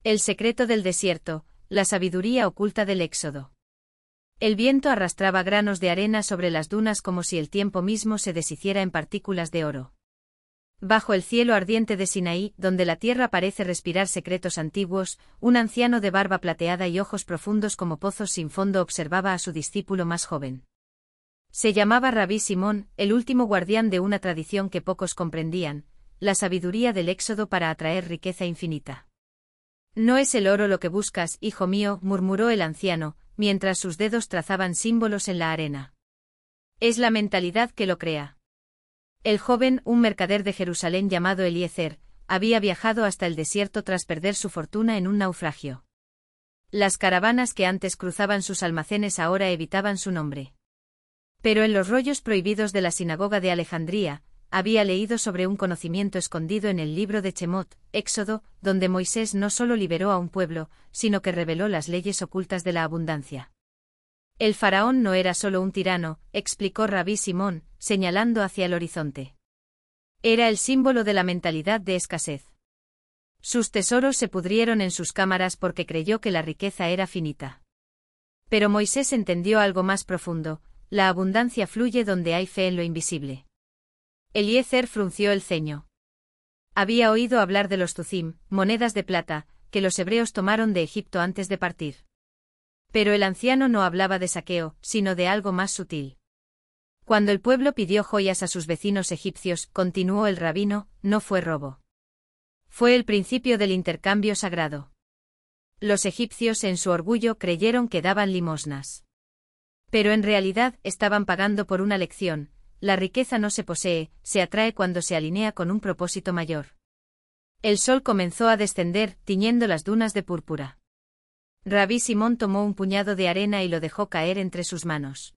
El secreto del desierto, la sabiduría oculta del Éxodo. El viento arrastraba granos de arena sobre las dunas como si el tiempo mismo se deshiciera en partículas de oro. Bajo el cielo ardiente de Sinaí, donde la tierra parece respirar secretos antiguos, un anciano de barba plateada y ojos profundos como pozos sin fondo observaba a su discípulo más joven. Se llamaba Rabí Simón, el último guardián de una tradición que pocos comprendían, la sabiduría del Éxodo para atraer riqueza infinita. No es el oro lo que buscas, hijo mío, murmuró el anciano, mientras sus dedos trazaban símbolos en la arena. Es la mentalidad que lo crea. El joven, un mercader de Jerusalén llamado Eliezer, había viajado hasta el desierto tras perder su fortuna en un naufragio. Las caravanas que antes cruzaban sus almacenes ahora evitaban su nombre. Pero en los rollos prohibidos de la sinagoga de Alejandría, había leído sobre un conocimiento escondido en el libro de Chemot, Éxodo, donde Moisés no solo liberó a un pueblo, sino que reveló las leyes ocultas de la abundancia. El faraón no era solo un tirano, explicó Rabí Simón, señalando hacia el horizonte. Era el símbolo de la mentalidad de escasez. Sus tesoros se pudrieron en sus cámaras porque creyó que la riqueza era finita. Pero Moisés entendió algo más profundo: la abundancia fluye donde hay fe en lo invisible. Eliezer frunció el ceño. Había oído hablar de los tuzim, monedas de plata, que los hebreos tomaron de Egipto antes de partir. Pero el anciano no hablaba de saqueo, sino de algo más sutil. Cuando el pueblo pidió joyas a sus vecinos egipcios, continuó el rabino, no fue robo. Fue el principio del intercambio sagrado. Los egipcios en su orgullo creyeron que daban limosnas. Pero en realidad estaban pagando por una lección: la riqueza no se posee, se atrae cuando se alinea con un propósito mayor. El sol comenzó a descender, tiñendo las dunas de púrpura. Rabí Simón tomó un puñado de arena y lo dejó caer entre sus manos.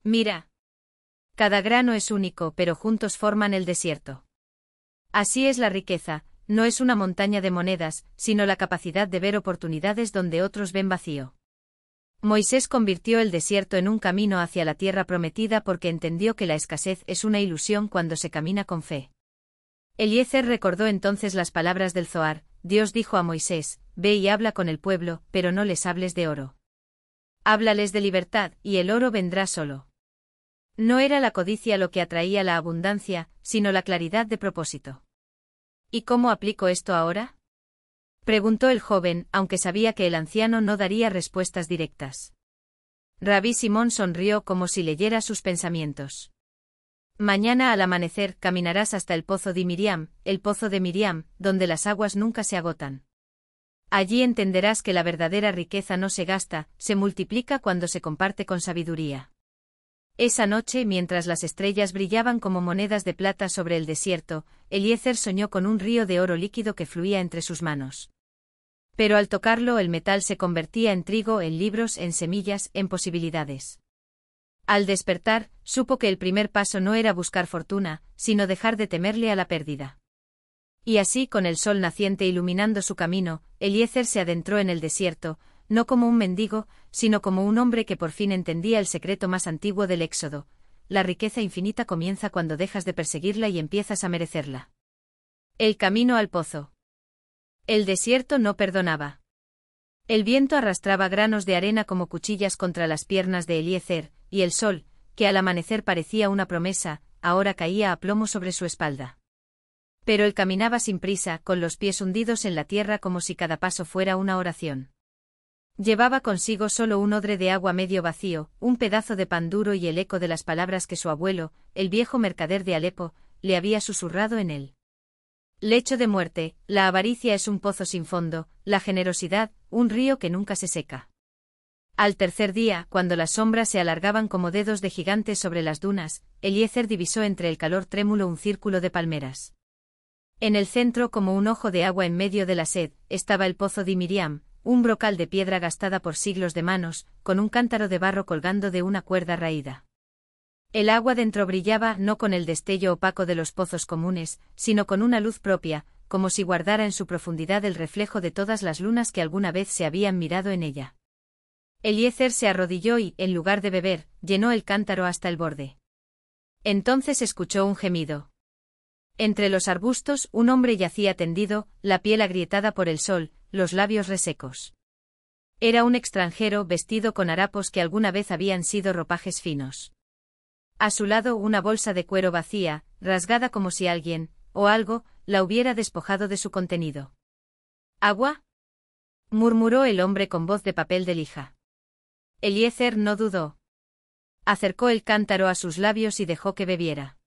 Mira. Cada grano es único, pero juntos forman el desierto. Así es la riqueza, no es una montaña de monedas, sino la capacidad de ver oportunidades donde otros ven vacío. Moisés convirtió el desierto en un camino hacia la tierra prometida porque entendió que la escasez es una ilusión cuando se camina con fe. Eliezer recordó entonces las palabras del Zohar: Dios dijo a Moisés, ve y habla con el pueblo, pero no les hables de oro. Háblales de libertad, y el oro vendrá solo. No era la codicia lo que atraía la abundancia, sino la claridad de propósito. ¿Y cómo aplico esto ahora?, preguntó el joven, aunque sabía que el anciano no daría respuestas directas. Rabí Simón sonrió como si leyera sus pensamientos. Mañana al amanecer caminarás hasta el pozo de Miriam, el pozo de Miriam, donde las aguas nunca se agotan. Allí entenderás que la verdadera riqueza no se gasta, se multiplica cuando se comparte con sabiduría. Esa noche, mientras las estrellas brillaban como monedas de plata sobre el desierto, Eliezer soñó con un río de oro líquido que fluía entre sus manos. Pero al tocarlo el metal se convertía en trigo, en libros, en semillas, en posibilidades. Al despertar, supo que el primer paso no era buscar fortuna, sino dejar de temerle a la pérdida. Y así, con el sol naciente iluminando su camino, Eliezer se adentró en el desierto, no como un mendigo, sino como un hombre que por fin entendía el secreto más antiguo del Éxodo: la riqueza infinita comienza cuando dejas de perseguirla y empiezas a merecerla. El camino al pozo. El desierto no perdonaba. El viento arrastraba granos de arena como cuchillas contra las piernas de Eliezer, y el sol, que al amanecer parecía una promesa, ahora caía a plomo sobre su espalda. Pero él caminaba sin prisa, con los pies hundidos en la tierra como si cada paso fuera una oración. Llevaba consigo solo un odre de agua medio vacío, un pedazo de pan duro y el eco de las palabras que su abuelo, el viejo mercader de Alepo, le había susurrado en él. Lecho de muerte, la avaricia es un pozo sin fondo, la generosidad, un río que nunca se seca. Al tercer día, cuando las sombras se alargaban como dedos de gigantes sobre las dunas, Eliezer divisó entre el calor trémulo un círculo de palmeras. En el centro, como un ojo de agua en medio de la sed, estaba el pozo de Miriam, un brocal de piedra gastada por siglos de manos, con un cántaro de barro colgando de una cuerda raída. El agua dentro brillaba no con el destello opaco de los pozos comunes, sino con una luz propia, como si guardara en su profundidad el reflejo de todas las lunas que alguna vez se habían mirado en ella. Eliezer se arrodilló y, en lugar de beber, llenó el cántaro hasta el borde. Entonces escuchó un gemido. Entre los arbustos, un hombre yacía tendido, la piel agrietada por el sol, los labios resecos. Era un extranjero vestido con harapos que alguna vez habían sido ropajes finos. A su lado una bolsa de cuero vacía, rasgada como si alguien, o algo, la hubiera despojado de su contenido. ¿Agua?, murmuró el hombre con voz de papel de lija. Eliezer no dudó. Acercó el cántaro a sus labios y dejó que bebiera.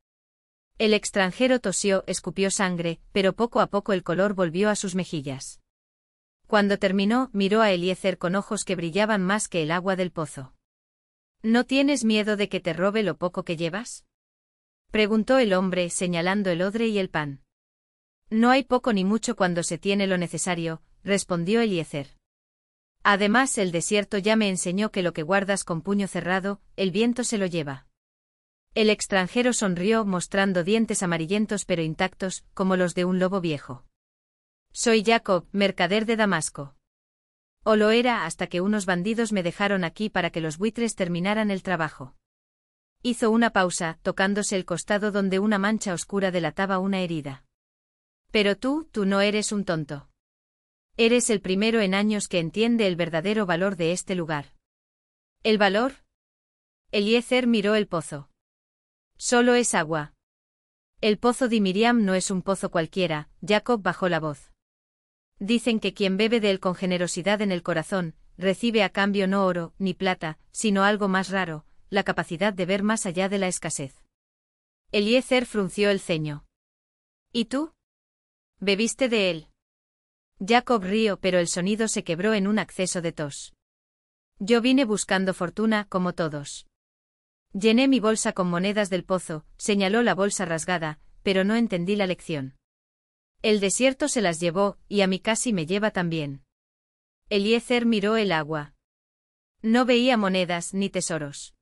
El extranjero tosió, escupió sangre, pero poco a poco el color volvió a sus mejillas. Cuando terminó, miró a Eliezer con ojos que brillaban más que el agua del pozo. ¿No tienes miedo de que te robe lo poco que llevas?, preguntó el hombre, señalando el odre y el pan. No hay poco ni mucho cuando se tiene lo necesario, respondió Eliezer. Además, el desierto ya me enseñó que lo que guardas con puño cerrado, el viento se lo lleva. El extranjero sonrió, mostrando dientes amarillentos pero intactos, como los de un lobo viejo. Soy Jacob, mercader de Damasco. O lo era hasta que unos bandidos me dejaron aquí para que los buitres terminaran el trabajo. Hizo una pausa, tocándose el costado donde una mancha oscura delataba una herida. Pero tú no eres un tonto. Eres el primero en años que entiende el verdadero valor de este lugar. ¿El valor? Eliezer miró el pozo. Solo es agua. El pozo de Miriam no es un pozo cualquiera, Jacob bajó la voz. Dicen que quien bebe de él con generosidad en el corazón, recibe a cambio no oro, ni plata, sino algo más raro, la capacidad de ver más allá de la escasez. Eliezer frunció el ceño. ¿Y tú? ¿Bebiste de él? Jacob rió, pero el sonido se quebró en un acceso de tos. Yo vine buscando fortuna, como todos. Llené mi bolsa con monedas del pozo, señaló la bolsa rasgada, pero no entendí la lección. El desierto se las llevó, y a mí casi me lleva también. Eliezer miró el agua. No veía monedas ni tesoros.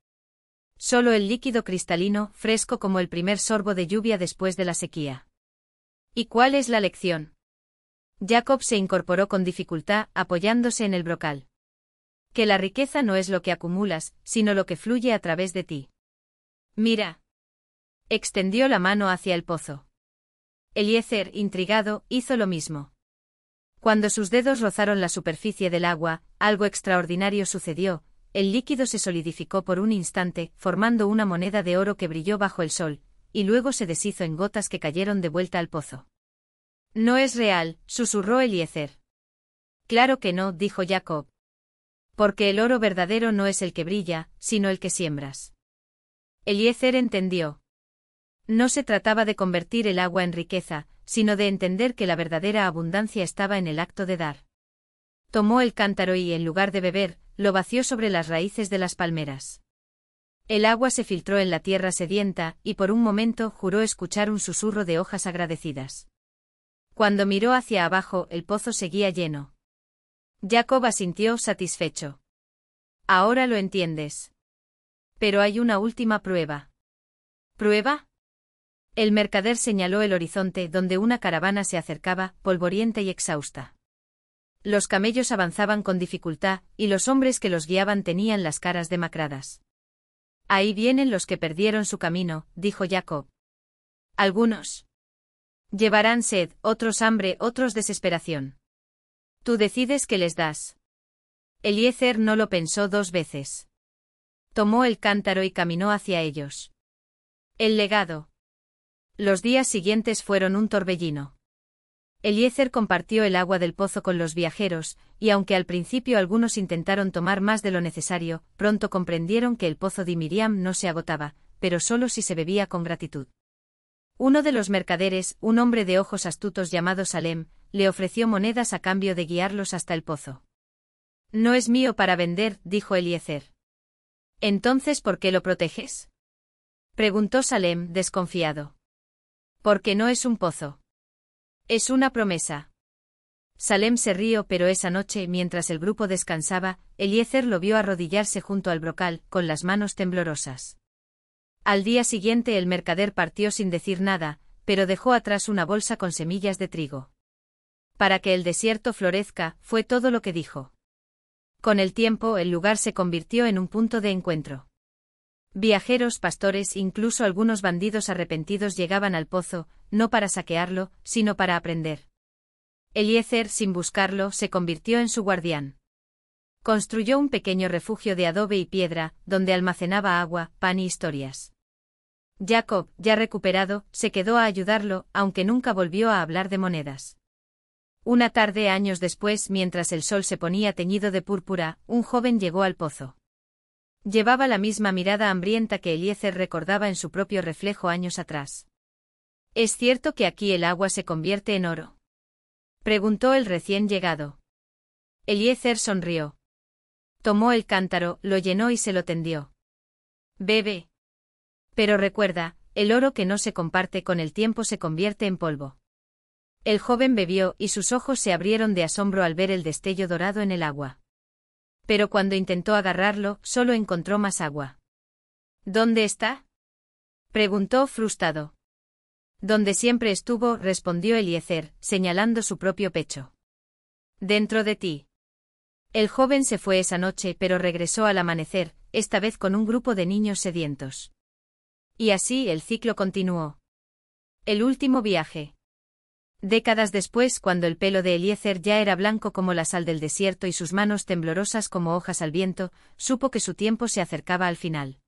Solo el líquido cristalino, fresco como el primer sorbo de lluvia después de la sequía. ¿Y cuál es la lección? Jacob se incorporó con dificultad, apoyándose en el brocal. Que la riqueza no es lo que acumulas, sino lo que fluye a través de ti. Mira. Extendió la mano hacia el pozo. Eliezer, intrigado, hizo lo mismo. Cuando sus dedos rozaron la superficie del agua, algo extraordinario sucedió, el líquido se solidificó por un instante, formando una moneda de oro que brilló bajo el sol, y luego se deshizo en gotas que cayeron de vuelta al pozo. No es real, susurró Eliezer. Claro que no, dijo Jacob. Porque el oro verdadero no es el que brilla, sino el que siembras. Eliezer entendió. No se trataba de convertir el agua en riqueza, sino de entender que la verdadera abundancia estaba en el acto de dar. Tomó el cántaro y, en lugar de beber, lo vació sobre las raíces de las palmeras. El agua se filtró en la tierra sedienta, y por un momento juró escuchar un susurro de hojas agradecidas. Cuando miró hacia abajo, el pozo seguía lleno. Jacob asintió satisfecho. Ahora lo entiendes. Pero hay una última prueba. ¿Prueba? El mercader señaló el horizonte donde una caravana se acercaba, polvorienta y exhausta. Los camellos avanzaban con dificultad, y los hombres que los guiaban tenían las caras demacradas. Ahí vienen los que perdieron su camino, dijo Jacob. Algunos llevarán sed, otros hambre, otros desesperación. Tú decides qué les das. Eliezer no lo pensó dos veces. Tomó el cántaro y caminó hacia ellos. El legado. Los días siguientes fueron un torbellino. Eliezer compartió el agua del pozo con los viajeros, y aunque al principio algunos intentaron tomar más de lo necesario, pronto comprendieron que el pozo de Miriam no se agotaba, pero solo si se bebía con gratitud. Uno de los mercaderes, un hombre de ojos astutos llamado Salem, le ofreció monedas a cambio de guiarlos hasta el pozo. No es mío para vender, dijo Eliezer. ¿Entonces por qué lo proteges?, preguntó Salem, desconfiado. Porque no es un pozo. Es una promesa. Salem se rió, pero esa noche, mientras el grupo descansaba, Eliezer lo vio arrodillarse junto al brocal, con las manos temblorosas. Al día siguiente el mercader partió sin decir nada, pero dejó atrás una bolsa con semillas de trigo. Para que el desierto florezca, fue todo lo que dijo. Con el tiempo el lugar se convirtió en un punto de encuentro. Viajeros, pastores, incluso algunos bandidos arrepentidos llegaban al pozo, no para saquearlo, sino para aprender. Eliezer, sin buscarlo, se convirtió en su guardián. Construyó un pequeño refugio de adobe y piedra, donde almacenaba agua, pan y historias. Jacob, ya recuperado, se quedó a ayudarlo, aunque nunca volvió a hablar de monedas. Una tarde años después, mientras el sol se ponía teñido de púrpura, un joven llegó al pozo. Llevaba la misma mirada hambrienta que Eliezer recordaba en su propio reflejo años atrás. ¿Es cierto que aquí el agua se convierte en oro?, preguntó el recién llegado. Eliezer sonrió. Tomó el cántaro, lo llenó y se lo tendió. Bebe. Pero recuerda, el oro que no se comparte con el tiempo se convierte en polvo. El joven bebió y sus ojos se abrieron de asombro al ver el destello dorado en el agua. Pero cuando intentó agarrarlo, solo encontró más agua. ¿Dónde está?, preguntó frustrado. Donde siempre estuvo, respondió Eliezer, señalando su propio pecho. Dentro de ti. El joven se fue esa noche, pero regresó al amanecer, esta vez con un grupo de niños sedientos. Y así el ciclo continuó. El último viaje. Décadas después, cuando el pelo de Eliezer ya era blanco como la sal del desierto y sus manos temblorosas como hojas al viento, supo que su tiempo se acercaba al final.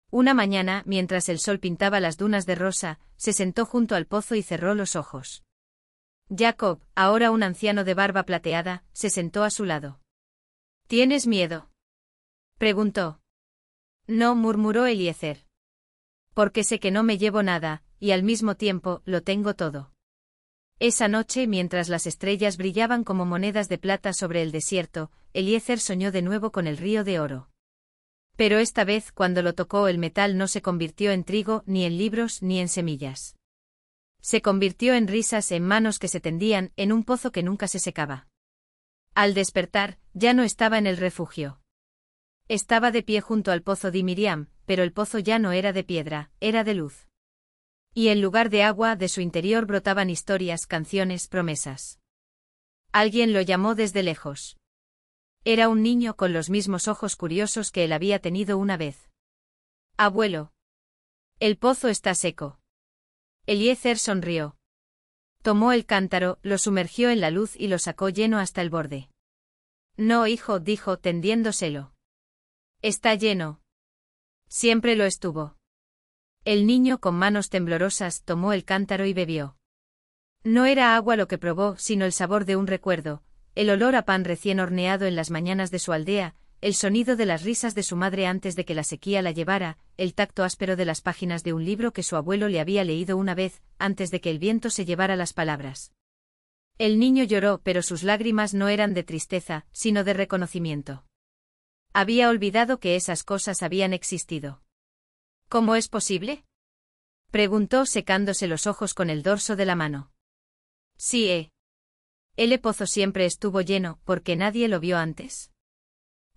Una mañana, mientras el sol pintaba las dunas de rosa, se sentó junto al pozo y cerró los ojos. Jacob, ahora un anciano de barba plateada, se sentó a su lado. ¿Tienes miedo?, preguntó. No, murmuró Eliezer. Porque sé que no me llevo nada, y al mismo tiempo, lo tengo todo. Esa noche, mientras las estrellas brillaban como monedas de plata sobre el desierto, Eliezer soñó de nuevo con el río de oro. Pero esta vez, cuando lo tocó, el metal no se convirtió en trigo, ni en libros, ni en semillas. Se convirtió en risas, en manos que se tendían, en un pozo que nunca se secaba. Al despertar, ya no estaba en el refugio. Estaba de pie junto al pozo de Miriam, pero el pozo ya no era de piedra, era de luz. Y en lugar de agua, de su interior brotaban historias, canciones, promesas. Alguien lo llamó desde lejos. Era un niño con los mismos ojos curiosos que él había tenido una vez. Abuelo. El pozo está seco. Eliezer sonrió. Tomó el cántaro, lo sumergió en la luz y lo sacó lleno hasta el borde. No, hijo, dijo, tendiéndoselo. Está lleno. Siempre lo estuvo. El niño, con manos temblorosas, tomó el cántaro y bebió. No era agua lo que probó, sino el sabor de un recuerdo, el olor a pan recién horneado en las mañanas de su aldea, el sonido de las risas de su madre antes de que la sequía la llevara, el tacto áspero de las páginas de un libro que su abuelo le había leído una vez, antes de que el viento se llevara las palabras. El niño lloró, pero sus lágrimas no eran de tristeza, sino de reconocimiento. Había olvidado que esas cosas habían existido. ¿Cómo es posible?, preguntó secándose los ojos con el dorso de la mano. Sí, el pozo siempre estuvo lleno, porque nadie lo vio antes.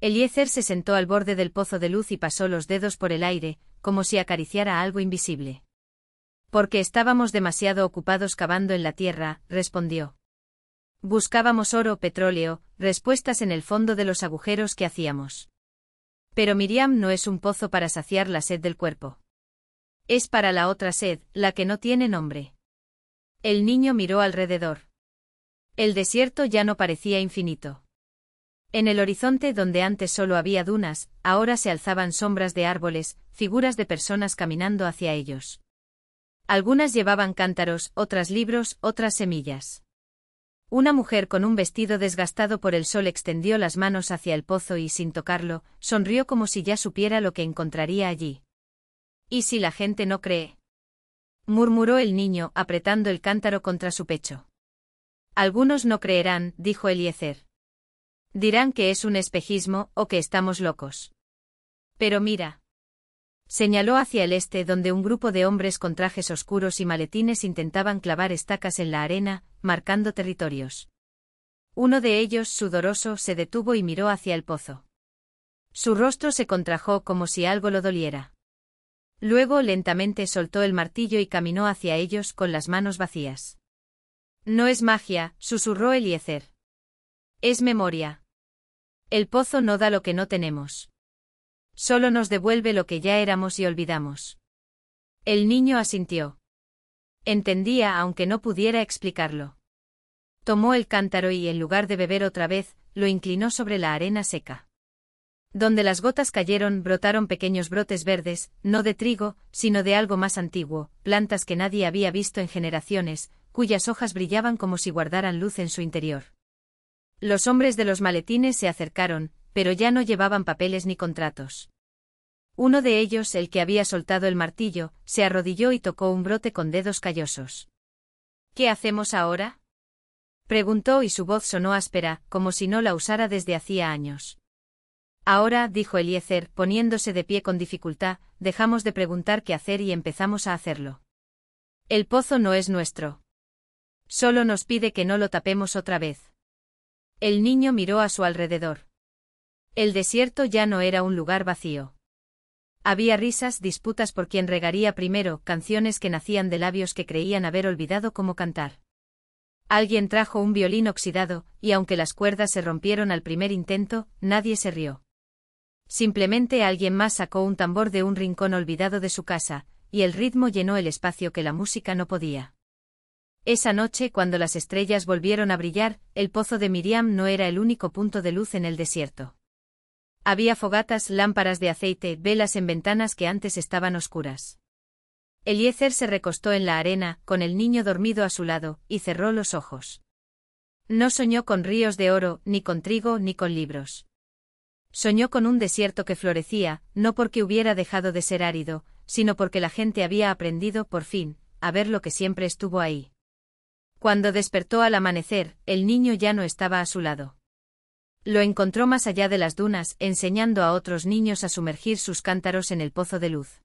Eliezer se sentó al borde del pozo de luz y pasó los dedos por el aire, como si acariciara algo invisible. Porque estábamos demasiado ocupados cavando en la tierra, respondió. Buscábamos oro, petróleo, respuestas en el fondo de los agujeros que hacíamos. Pero Miriam no es un pozo para saciar la sed del cuerpo. Es para la otra sed, la que no tiene nombre. El niño miró alrededor. El desierto ya no parecía infinito. En el horizonte, donde antes solo había dunas, ahora se alzaban sombras de árboles, figuras de personas caminando hacia ellos. Algunas llevaban cántaros, otras libros, otras semillas. Una mujer con un vestido desgastado por el sol extendió las manos hacia el pozo y, sin tocarlo, sonrió como si ya supiera lo que encontraría allí. ¿Y si la gente no cree?, murmuró el niño, apretando el cántaro contra su pecho. Algunos no creerán, dijo Eliezer. Dirán que es un espejismo, o que estamos locos. Pero mira. Señaló hacia el este, donde un grupo de hombres con trajes oscuros y maletines intentaban clavar estacas en la arena, marcando territorios. Uno de ellos, sudoroso, se detuvo y miró hacia el pozo. Su rostro se contrajo como si algo lo doliera. Luego lentamente soltó el martillo y caminó hacia ellos con las manos vacías. No es magia, susurró Eliezer. Es memoria. El pozo no da lo que no tenemos. Solo nos devuelve lo que ya éramos y olvidamos. El niño asintió. Entendía aunque no pudiera explicarlo. Tomó el cántaro y, en lugar de beber otra vez, lo inclinó sobre la arena seca. Donde las gotas cayeron, brotaron pequeños brotes verdes, no de trigo, sino de algo más antiguo, plantas que nadie había visto en generaciones, cuyas hojas brillaban como si guardaran luz en su interior. Los hombres de los maletines se acercaron, pero ya no llevaban papeles ni contratos. Uno de ellos, el que había soltado el martillo, se arrodilló y tocó un brote con dedos callosos. ¿Qué hacemos ahora?, preguntó, y su voz sonó áspera, como si no la usara desde hacía años. Ahora, dijo Eliezer, poniéndose de pie con dificultad, dejamos de preguntar qué hacer y empezamos a hacerlo. El pozo no es nuestro. Solo nos pide que no lo tapemos otra vez. El niño miró a su alrededor. El desierto ya no era un lugar vacío. Había risas, disputas por quién regaría primero, canciones que nacían de labios que creían haber olvidado cómo cantar. Alguien trajo un violín oxidado, y aunque las cuerdas se rompieron al primer intento, nadie se rió. Simplemente alguien más sacó un tambor de un rincón olvidado de su casa, y el ritmo llenó el espacio que la música no podía. Esa noche, cuando las estrellas volvieron a brillar, el pozo de Miriam no era el único punto de luz en el desierto. Había fogatas, lámparas de aceite, velas en ventanas que antes estaban oscuras. Eliezer se recostó en la arena, con el niño dormido a su lado, y cerró los ojos. No soñó con ríos de oro, ni con trigo, ni con libros. Soñó con un desierto que florecía, no porque hubiera dejado de ser árido, sino porque la gente había aprendido, por fin, a ver lo que siempre estuvo ahí. Cuando despertó al amanecer, el niño ya no estaba a su lado. Lo encontró más allá de las dunas, enseñando a otros niños a sumergir sus cántaros en el pozo de luz.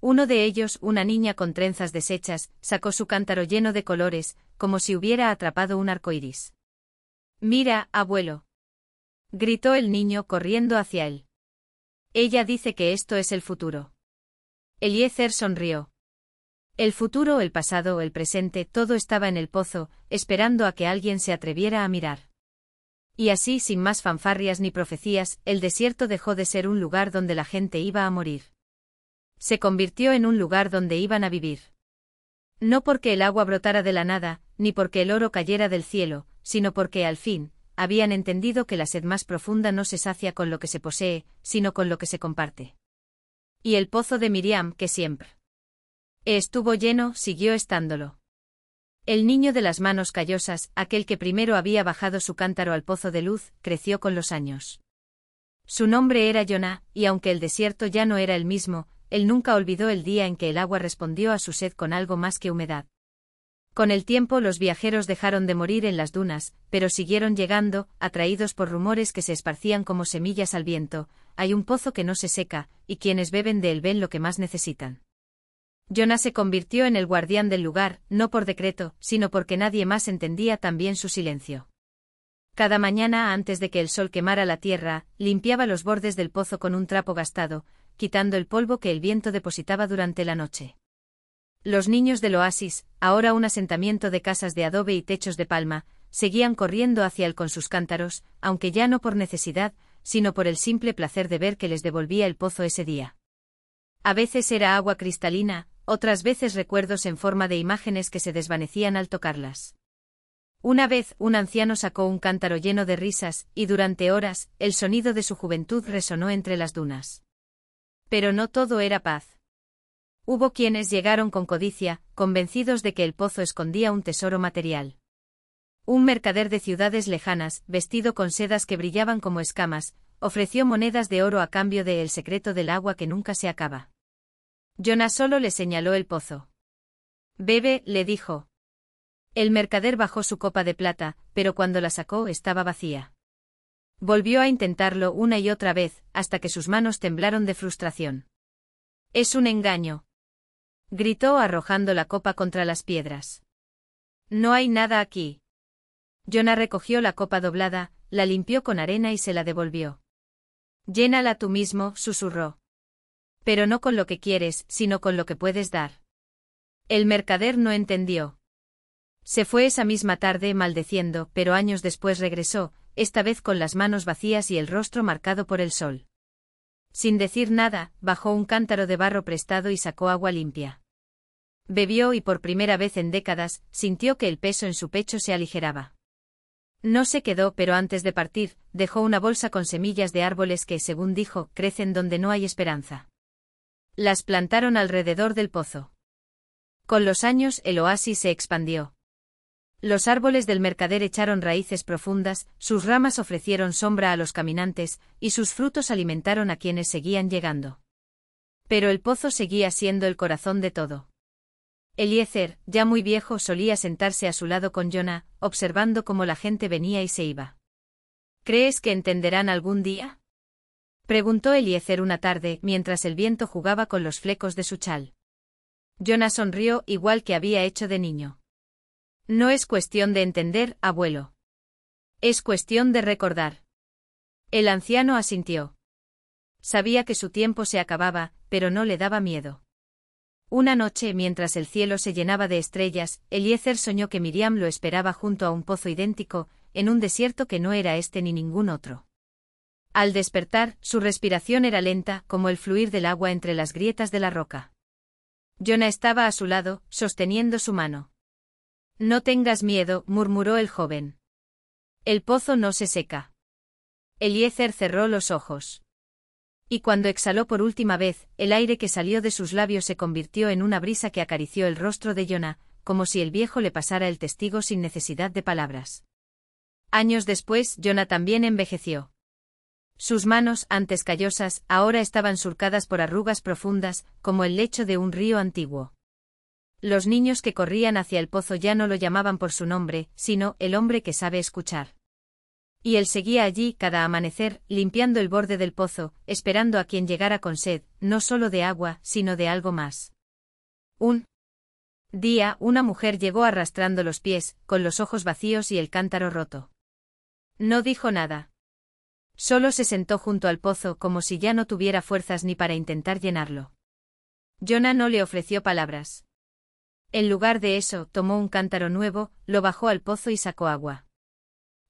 Uno de ellos, una niña con trenzas deshechas, sacó su cántaro lleno de colores, como si hubiera atrapado un arcoíris. «Mira, abuelo», gritó el niño corriendo hacia él. «Ella dice que esto es el futuro». Eliezer sonrió. El futuro, el pasado, el presente, todo estaba en el pozo, esperando a que alguien se atreviera a mirar. Y así, sin más fanfarrias ni profecías, el desierto dejó de ser un lugar donde la gente iba a morir. Se convirtió en un lugar donde iban a vivir. No porque el agua brotara de la nada, ni porque el oro cayera del cielo, sino porque, al fin, habían entendido que la sed más profunda no se sacia con lo que se posee, sino con lo que se comparte. Y el pozo de Miriam, que siempre estuvo lleno, siguió estándolo. El niño de las manos callosas, aquel que primero había bajado su cántaro al pozo de luz, creció con los años. Su nombre era Yoná, y aunque el desierto ya no era el mismo, él nunca olvidó el día en que el agua respondió a su sed con algo más que humedad. Con el tiempo los viajeros dejaron de morir en las dunas, pero siguieron llegando, atraídos por rumores que se esparcían como semillas al viento. Hay un pozo que no se seca, y quienes beben de él ven lo que más necesitan. Yoná se convirtió en el guardián del lugar, no por decreto, sino porque nadie más entendía tan bien su silencio. Cada mañana, antes de que el sol quemara la tierra, limpiaba los bordes del pozo con un trapo gastado, quitando el polvo que el viento depositaba durante la noche. Los niños del oasis, ahora un asentamiento de casas de adobe y techos de palma, seguían corriendo hacia él con sus cántaros, aunque ya no por necesidad, sino por el simple placer de ver que les devolvía el pozo ese día. A veces era agua cristalina, otras veces recuerdos en forma de imágenes que se desvanecían al tocarlas. Una vez, un anciano sacó un cántaro lleno de risas, y durante horas, el sonido de su juventud resonó entre las dunas. Pero no todo era paz. Hubo quienes llegaron con codicia, convencidos de que el pozo escondía un tesoro material. Un mercader de ciudades lejanas, vestido con sedas que brillaban como escamas, ofreció monedas de oro a cambio de el secreto del agua que nunca se acaba. Yoná solo le señaló el pozo. «Bebe», le dijo. El mercader bajó su copa de plata, pero cuando la sacó estaba vacía. Volvió a intentarlo una y otra vez, hasta que sus manos temblaron de frustración. «Es un engaño», gritó arrojando la copa contra las piedras. «No hay nada aquí». Yoná recogió la copa doblada, la limpió con arena y se la devolvió. «Llénala tú mismo», susurró. «Pero no con lo que quieres, sino con lo que puedes dar». El mercader no entendió. Se fue esa misma tarde maldeciendo, pero años después regresó, esta vez con las manos vacías y el rostro marcado por el sol. Sin decir nada, bajó un cántaro de barro prestado y sacó agua limpia. Bebió y por primera vez en décadas, sintió que el peso en su pecho se aligeraba. No se quedó, pero antes de partir, dejó una bolsa con semillas de árboles que, según dijo, crecen donde no hay esperanza. Las plantaron alrededor del pozo. Con los años el oasis se expandió. Los árboles del mercader echaron raíces profundas, sus ramas ofrecieron sombra a los caminantes, y sus frutos alimentaron a quienes seguían llegando. Pero el pozo seguía siendo el corazón de todo. Eliezer, ya muy viejo, solía sentarse a su lado con Jonah, observando cómo la gente venía y se iba. ¿Crees que entenderán algún día?, preguntó Eliezer una tarde, mientras el viento jugaba con los flecos de su chal. Jonah sonrió igual que había hecho de niño. No es cuestión de entender, abuelo. Es cuestión de recordar. El anciano asintió. Sabía que su tiempo se acababa, pero no le daba miedo. Una noche, mientras el cielo se llenaba de estrellas, Eliezer soñó que Miriam lo esperaba junto a un pozo idéntico, en un desierto que no era este ni ningún otro. Al despertar, su respiración era lenta, como el fluir del agua entre las grietas de la roca. Jonah estaba a su lado, sosteniendo su mano. No tengas miedo, murmuró el joven. El pozo no se seca. Eliezer cerró los ojos. Y cuando exhaló por última vez, el aire que salió de sus labios se convirtió en una brisa que acarició el rostro de Jonah, como si el viejo le pasara el testigo sin necesidad de palabras. Años después, Jonah también envejeció. Sus manos, antes callosas, ahora estaban surcadas por arrugas profundas, como el lecho de un río antiguo. Los niños que corrían hacia el pozo ya no lo llamaban por su nombre, sino el hombre que sabe escuchar. Y él seguía allí cada amanecer, limpiando el borde del pozo, esperando a quien llegara con sed, no solo de agua, sino de algo más. Un día, una mujer llegó arrastrando los pies, con los ojos vacíos y el cántaro roto. No dijo nada. Solo se sentó junto al pozo como si ya no tuviera fuerzas ni para intentar llenarlo. Jonah no le ofreció palabras. En lugar de eso, tomó un cántaro nuevo, lo bajó al pozo y sacó agua.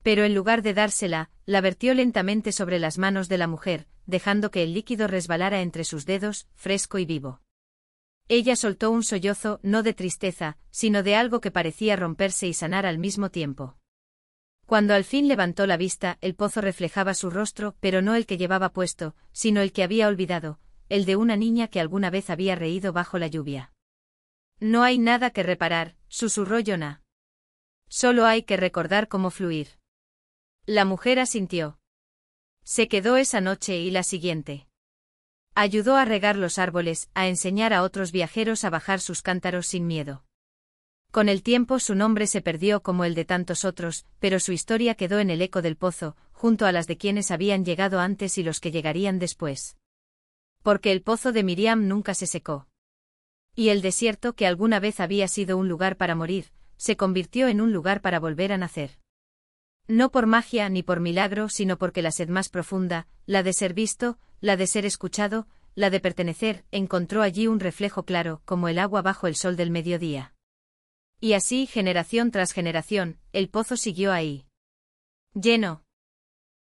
Pero en lugar de dársela, la vertió lentamente sobre las manos de la mujer, dejando que el líquido resbalara entre sus dedos, fresco y vivo. Ella soltó un sollozo, no de tristeza, sino de algo que parecía romperse y sanar al mismo tiempo. Cuando al fin levantó la vista, el pozo reflejaba su rostro, pero no el que llevaba puesto, sino el que había olvidado, el de una niña que alguna vez había reído bajo la lluvia. No hay nada que reparar, susurró Jonah. Solo hay que recordar cómo fluir. La mujer asintió. Se quedó esa noche y la siguiente. Ayudó a regar los árboles, a enseñar a otros viajeros a bajar sus cántaros sin miedo. Con el tiempo su nombre se perdió como el de tantos otros, pero su historia quedó en el eco del pozo, junto a las de quienes habían llegado antes y los que llegarían después. Porque el pozo de Miriam nunca se secó. Y el desierto, que alguna vez había sido un lugar para morir, se convirtió en un lugar para volver a nacer. No por magia ni por milagro, sino porque la sed más profunda, la de ser visto, la de ser escuchado, la de pertenecer, encontró allí un reflejo claro, como el agua bajo el sol del mediodía. Y así, generación tras generación, el pozo siguió ahí. Lleno.